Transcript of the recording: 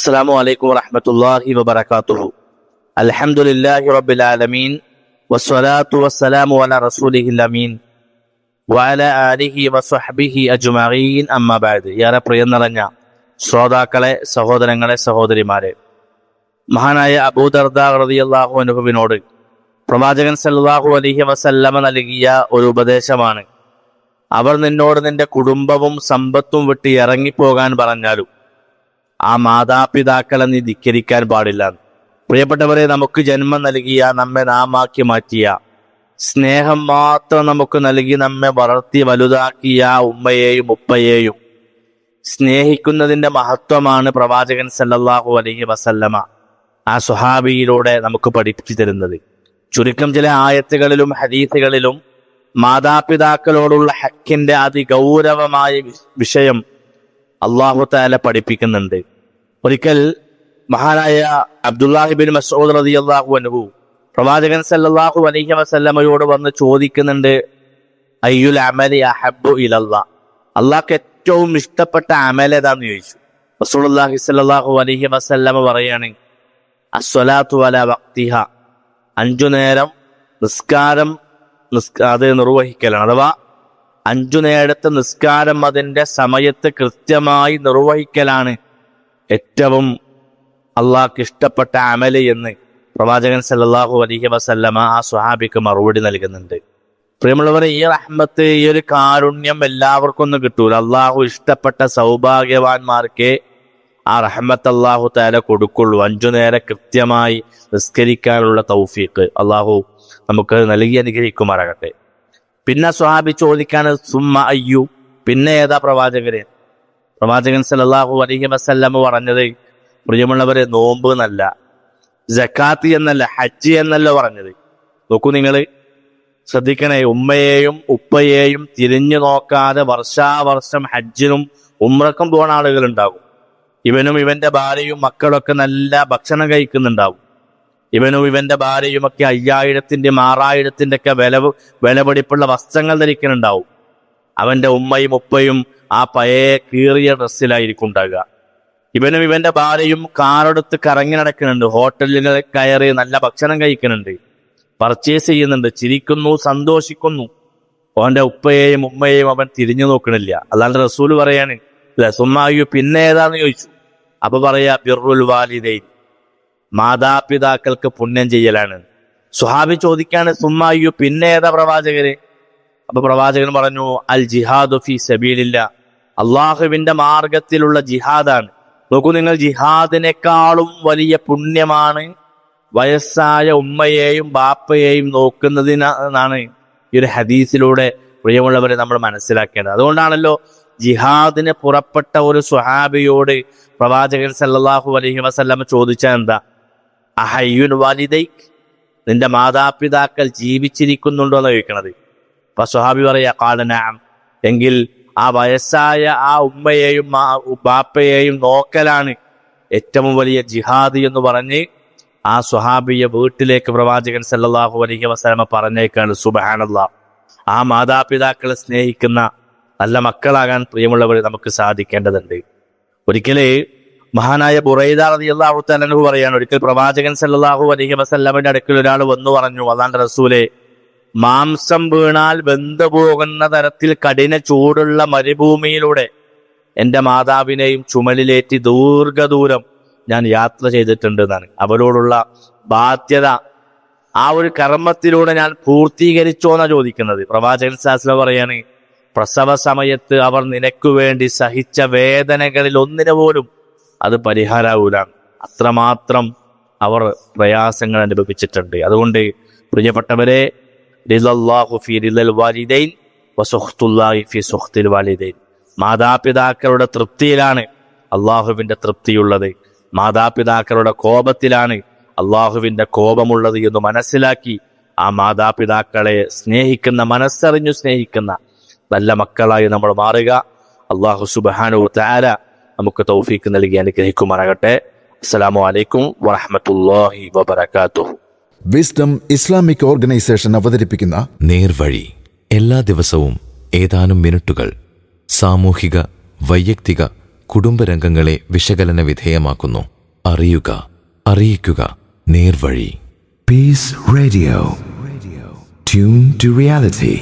അസ്സലാമു അലൈക്കും വറഹ്മത്തുള്ളാഹി വബറകാതുഹു. അൽഹംദുലില്ലാഹി റബ്ബിൽ ആലമീൻ വസ്സലാത്തു വസ്സലാമു അലാ റസൂലിഹിൽ അമീൻ വഅലാ ആലിഹി വസ്വഹ്ബിഹി അജ്മഈൻ. അമ്മാ ബഅദ്. ഏറെ പ്രിയം നിറഞ്ഞ ശ്രോതാക്കളെ, സഹോദരങ്ങളെ, സഹോദരിമാരെ, മഹാനായ അബൂ ദർദാ റളിയല്ലാഹു അൻഹുവിനോട് പ്രവാചകൻ സല്ലല്ലാഹു അലൈഹി വസല്ലമ നൽകിയ ഒരു ഉപദേശമാണ്: അവർ നിന്നോട് നിന്റെ കുടുംബവും സമ്പത്തും വിട്ട് ഇറങ്ങിപ്പോകാൻ പറഞ്ഞാലും ആ മാതാപിതാക്കളെ നീ ധിക്കരിക്കാൻ പാടില്ല. പ്രിയപ്പെട്ടവരെ, നമുക്ക് ജന്മം നൽകിയ, നമ്മെ നാമാക്കി മാറ്റിയ, സ്നേഹം മാത്രം നമുക്ക് നൽകി നമ്മെ വളർത്തി വലുതാക്കിയ ഉമ്മയെയും ഉപ്പയെയും സ്നേഹിക്കുന്നതിന്റെ മഹത്വമാണ് പ്രവാചകൻ സല്ലല്ലാഹു അലൈഹി വസല്ലമ ആ സ്വഹാബിയിലൂടെ നമുക്ക് പഠിപ്പിച്ചു തരുന്നത്. ചുരുക്കം ചില ആയത്തുകളിലും ഹദീസുകളിലും മാതാപിതാക്കളോടുള്ള ഹക്കിന്റെ അതിഗൗരവമായ വിഷയം അല്ലാഹു തആല പഠിപ്പിക്കുന്നുണ്ട്. ഒരിക്കൽ മഹാനായ അബ്ദുല്ലാഹി ബിൻ മസ്ഊദ് റളിയല്ലാഹു അൻഹു പ്രവാചകൻ സല്ലല്ലാഹു അലൈഹി വസല്ലമയോട് വന്ന് ചോദിക്കുന്നുണ്ട്: അയ്യുൽ അമലി അഹബ്ബു ഇലല്ലാഹ്, അള്ളാഹ്ക്ക് ഏറ്റവും ഇഷ്ടപ്പെട്ട അമൽ ഏതാന്ന് ചോദിച്ചു. റസൂലുള്ളാഹി സ്വല്ലല്ലാഹു അലൈഹി വസല്ലമ പറയാണ്: അസ്സലാത്തു അലാ വഖ്തിഹ, 5 നേരം നിസ്കാരം അത് നിർവഹിക്കലാണ്. അഥവാ 5 നേരത്തെ നിസ്കാരം അതിൻ്റെ സമയത്ത് കൃത്യമായി നിർവഹിക്കലാണ് ഏറ്റവും അള്ളാഹ്ക്ക് ഇഷ്ടപ്പെട്ട അമല് എന്ന് പ്രവാചകൻ സല്ലല്ലാഹു അലൈഹി വസല്ലമ ആ സ്വഹാബിക്ക് മറുപടി നൽകുന്നുണ്ട്. പ്രിയമുള്ളവരെ, ഈ റഹ്മത്ത്, ഈ ഒരു കാരുണ്യം എല്ലാവർക്കും ഒന്നും കിട്ടൂല. അള്ളാഹു ഇഷ്ടപ്പെട്ട സൗഭാഗ്യവാന്മാർക്ക് ആ റഹ്മത്ത് അള്ളാഹു തആല കൊടുക്കുള്ളൂ. 5 നേരം കൃത്യമായി നിസ്കരിക്കാനുള്ള തൗഫീഖ് അള്ളാഹു നമുക്ക് നൽകി അനുഗ്രഹിക്കുമാറാകട്ടെ. പിന്നെ സ്വഹാബി ചോദിക്കാണ്: സുമ്മ അയ്യു, പിന്നെ ഏതാ പ്രവാചകരെ? പ്രവാചകൻ സല്ലല്ലാഹു അലൈഹി വസല്ലമ പറഞ്ഞത്, പ്രിയമുള്ളവരെ, നോമ്പ് എന്നല്ല, സക്കാത്ത് എന്നല്ല, ഹജ്ജ് എന്നല്ല പറഞ്ഞത്. നോക്കൂ, നിങ്ങൾ ശ്രദ്ധിക്കണേ. ഉമ്മയെയും ഉപ്പയെയും തിരിഞ്ഞു നോക്കാതെ വർഷാവർഷം ഹജ്ജിനും ഉംറക്കും പോണ ആളുകളുണ്ടാകും. ഇവനും ഇവന്റെ ഭാര്യയും മക്കളൊക്കെ നല്ല ഭക്ഷണം കഴിക്കുന്നുണ്ടാവും. ഇവനും ഇവന്റെ ഭാര്യയും ഒക്കെ 5000-ന്റെയും 6000-ന്റെ ഒക്കെ വിലപിടിപ്പുള്ള വസ്ത്രങ്ങൾ ധരിക്കുന്നുണ്ടാവും. അവന്റെ ഉമ്മയും ഉപ്പയും ആ പഴയ കീറിയ ഡ്രസ്സിലായിരിക്കും ഉണ്ടാകുക. ഇവനും ഇവന്റെ ഭാര്യയും കാറെടുത്ത് കറങ്ങി നടക്കുന്നുണ്ട്, ഹോട്ടലിൽ കയറി നല്ല ഭക്ഷണം കഴിക്കുന്നുണ്ട്, പർച്ചേസ് ചെയ്യുന്നുണ്ട്, ചിരിക്കുന്നു, സന്തോഷിക്കുന്നു. അവന്റെ ഉപ്പയെയും ഉമ്മയെയും അവൻ തിരിഞ്ഞു നോക്കണില്ല. അല്ലാണ്ട് റസൂല് പറയാണ്: സുമ്മായു, പിന്നെ ഏതാന്ന് ചോദിച്ചു. അപ്പൊ പറയാ: ബിർറുൽ വാലിദൈൻ, മാതാപിതാക്കൾക്ക് പുണ്യം ചെയ്യലാണ്. സ്വഹാബി ചോദിക്കാണ്: സുമ്മായു, പിന്നെ ഏതാ പ്രവാചകര്? അപ്പൊ പ്രവാചകൻ പറഞ്ഞു: അൽ ജിഹാദു ഫീ സബീലില്ലാ, അള്ളാഹുവിന്റെ മാർഗത്തിലുള്ള ജിഹാദാണ്. നോക്കൂ നിങ്ങൾ, ജിഹാദിനേക്കാളും വലിയ പുണ്യമാണ് വയസ്സായ ഉമ്മയെയും ബാപ്പയെയും നോക്കുന്നതിനാണ് ഈ ഒരു ഹദീസിലൂടെ പ്രിയമുള്ളവരെ നമ്മൾ മനസ്സിലാക്കേണ്ടത്. അതുകൊണ്ടാണല്ലോ ജിഹാദിന് പുറപ്പെട്ട ഒരു സ്വഹാബിയോട് പ്രവാചകൻ സല്ലല്ലാഹു അലൈഹി വസല്ലം ചോദിച്ചാൽ എന്താ? അഹയ്യുൻ വാലിദൈക്, നിന്റെ മാതാപിതാക്കൾ ജീവിച്ചിരിക്കുന്നുണ്ടോ എന്ന് ചോദിക്കണത്. അപ്പൊ സ്വഹാബി പറയാ: ഖാല നഅം, എങ്കിൽ ആ വയസ്സായ ആ ഉമ്മയെയും ബാപ്പയെയും നോക്കലാണ് ഏറ്റവും വലിയ ജിഹാദ് എന്ന് പറഞ്ഞ് ആ സ്വഹാബിയെ വീട്ടിലേക്ക് പ്രവാചകൻ സല്ലല്ലാഹു അലൈഹി വസല്ലം പറഞ്ഞേക്കാണ്. സുബ്ഹാനല്ലാഹ്. ആ മാതാപിതാക്കളെ സ്നേഹിക്കുന്ന നല്ല മക്കളാകാൻ പ്രിയമുള്ളവർ നമുക്ക് സാധിക്കേണ്ടതുണ്ട്. ഒരിക്കല് മഹാനായ ബുറൈദ റളിയല്ലാഹു തആല അൻഹു പറയാണ്, ഒരിക്കൽ പ്രവാചകൻ സല്ലല്ലാഹു അലൈഹി വസല്ലമയുടെ അടുക്കൽ ഒരാൾ വന്നു പറഞ്ഞു: അല്ലാഹുവിന്റെ റസൂലേ, മാംസം വീണാൽ വെന്തു പോകുന്ന തരത്തിൽ കഠിന ചൂടുള്ള മരുഭൂമിയിലൂടെ എൻ്റെ മാതാവിനെയും ചുമലിലേറ്റി ദീർഘദൂരം ഞാൻ യാത്ര ചെയ്തിട്ടുണ്ട് എന്നാണ്. അവരോടുള്ള ബാധ്യത ആ ഒരു കർമ്മത്തിലൂടെ ഞാൻ പൂർത്തീകരിച്ചോ എന്നാ ചോദിക്കുന്നത്. പ്രവാചകൻ സല്ലല്ലാഹു അലൈഹി വസല്ലം പറയാണ്: പ്രസവ സമയത്ത് അവർ നിനക്കു വേണ്ടി സഹിച്ച വേദനകളിൽ ഒന്നിനു പോലും അത് പരിഹാരാവൂല. അത്രമാത്രം അവർ പ്രയാസങ്ങൾ അനുഭവിച്ചിട്ടുണ്ട്. അതുകൊണ്ട് പ്രിയപ്പെട്ടവരെ, റിളല്ലാഹു ഫീ റിളൽ വാലിദൈൻ വസുഖ്തുല്ലാഹി ഫീ സുഖ്തിൽ വാലിദൈൻ, മാതാപിതാക്കളുടെ തൃപ്തിയിലാണ് അള്ളാഹുവിന്റെ തൃപ്തിയുള്ളത്, മാതാപിതാക്കളുടെ കോപത്തിലാണ് അള്ളാഹുവിന്റെ കോപമുള്ളത് എന്ന് മനസ്സിലാക്കി ആ മാതാപിതാക്കളെ സ്നേഹിക്കുന്ന, മനസ്സറിഞ്ഞു സ്നേഹിക്കുന്ന നല്ല മക്കളായി നമ്മൾ മാറുക. അല്ലാഹു സുബ്ഹാനഹു തആല നമുക്ക് തൗഫീഖ് നൽകി അനുഗ്രഹിക്കുമാറാകട്ടെ. അസ്സലാമു അലൈക്കും വറഹ്മത്തുള്ളാഹി വബറകാതുഹു. വിസ്ഡം ഇസ്ലാമിക് ഓർഗനൈസേഷൻ അവതരിപ്പിക്കുന്ന നേർവഴി, എല്ലാ ദിവസവും ഏതാനും മിനിറ്റുകൾ സാമൂഹിക, വൈയക്തിക, കുടുംബരംഗങ്ങളെ വിശകലന വിധേയമാക്കുന്നു. അറിയുക, അറിയിക്കുക, നേർവഴി. Peace Radio. Tune to reality.